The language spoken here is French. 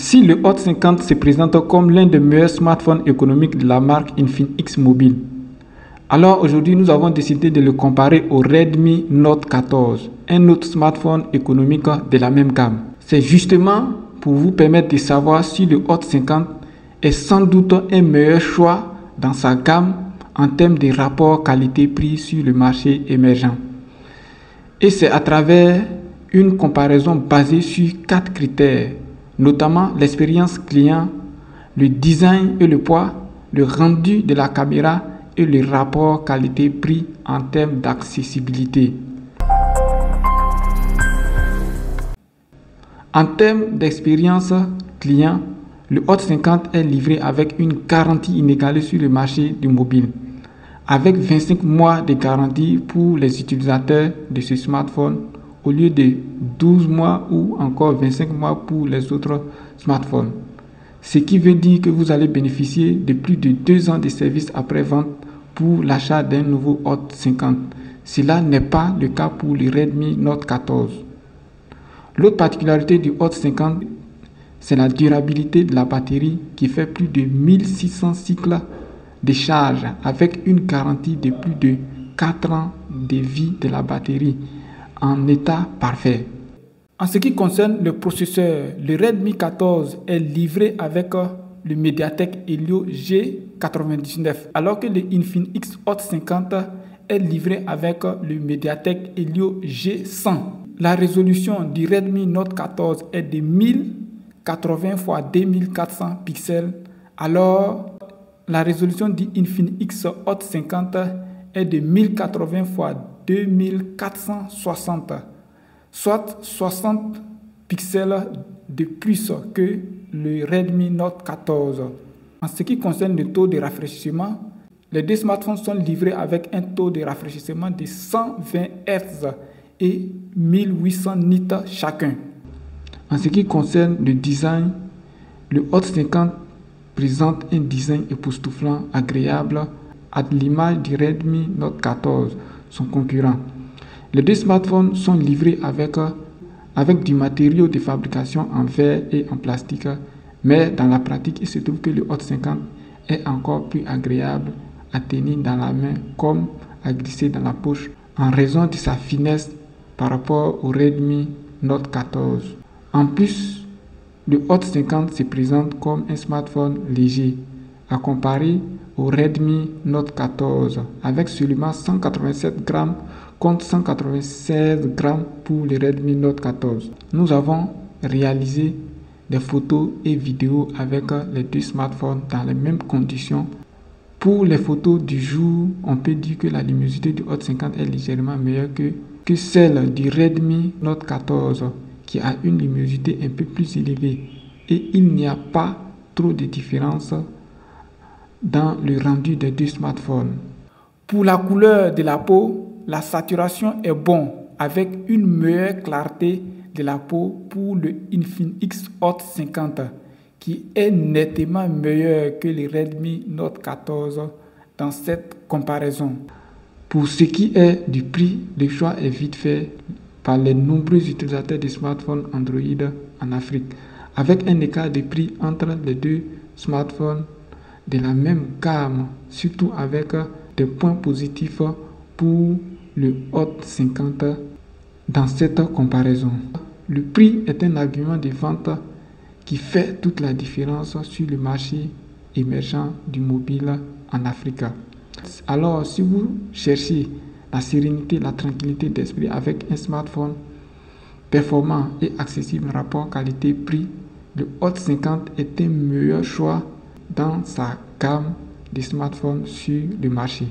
Si le Hot 50 se présente comme l'un des meilleurs smartphones économiques de la marque Infinix Mobile, alors aujourd'hui nous avons décidé de le comparer au Redmi Note 14, un autre smartphone économique de la même gamme. C'est justement pour vous permettre de savoir si le Hot 50 est sans doute un meilleur choix dans sa gamme en termes de rapport qualité-prix sur le marché émergent. Et c'est à travers une comparaison basée sur 4 critères, notamment l'expérience client, le design et le poids, le rendu de la caméra et le rapport qualité-prix en termes d'accessibilité. En termes d'expérience client, le Hot 50 est livré avec une garantie inégalée sur le marché du mobile, avec 25 mois de garantie pour les utilisateurs de ce smartphone au lieu de 12 mois ou encore 25 mois pour les autres smartphones. Ce qui veut dire que vous allez bénéficier de plus de 2 ans de service après-vente pour l'achat d'un nouveau Hot 50. Cela n'est pas le cas pour le Redmi Note 14. L'autre particularité du Hot 50, c'est la durabilité de la batterie qui fait plus de 1600 cycles de charge avec une garantie de plus de 4 ans de vie de la batterie en état parfait. En ce qui concerne le processeur, le Redmi 14 est livré avec le Mediatek Helio G99, alors que le Infinix Hot 50 est livré avec le Mediatek Helio G100. La résolution du Redmi Note 14 est de 1080 x 2400 pixels, alors la résolution du Infinix Hot 50 est de 1080 x 2460, soit 60 pixels de plus que le Redmi Note 14. En ce qui concerne le taux de rafraîchissement, les deux smartphones sont livrés avec un taux de rafraîchissement de 120 Hz et 1800 nits chacun. En ce qui concerne le design, le Hot 50 présente un design époustouflant, agréable, à l'image du Redmi Note 14, son concurrent. Les deux smartphones sont livrés avec du matériau de fabrication en verre et en plastique, mais dans la pratique, il se trouve que le Hot 50 est encore plus agréable à tenir dans la main comme à glisser dans la poche en raison de sa finesse par rapport au Redmi Note 14. En plus, le Hot 50 se présente comme un smartphone léger à comparer au Redmi Note 14 avec seulement 187 grammes contre 196 grammes pour le Redmi Note 14. Nous avons réalisé des photos et vidéos avec les deux smartphones dans les mêmes conditions. Pour les photos du jour, on peut dire que la luminosité du Hot 50 est légèrement meilleure que celle du Redmi Note 14 qui a une luminosité un peu plus élevée et il n'y a pas trop de différence dans le rendu des deux smartphones. Pour la couleur de la peau, la saturation est bonne avec une meilleure clarté de la peau pour le Infinix Hot 50 qui est nettement meilleur que le Redmi Note 14 dans cette comparaison. Pour ce qui est du prix, le choix est vite fait par les nombreux utilisateurs de smartphones Android en Afrique, avec un écart de prix entre les deux smartphones de la même gamme, surtout avec des points positifs pour le Hot 50 dans cette comparaison. Le prix est un argument de vente qui fait toute la différence sur le marché émergent du mobile en Afrique. Alors, si vous cherchez la sérénité, la tranquillité d'esprit avec un smartphone performant et accessible rapport qualité-prix, le Hot 50 est un meilleur choix dans sa gamme de smartphones sur le marché.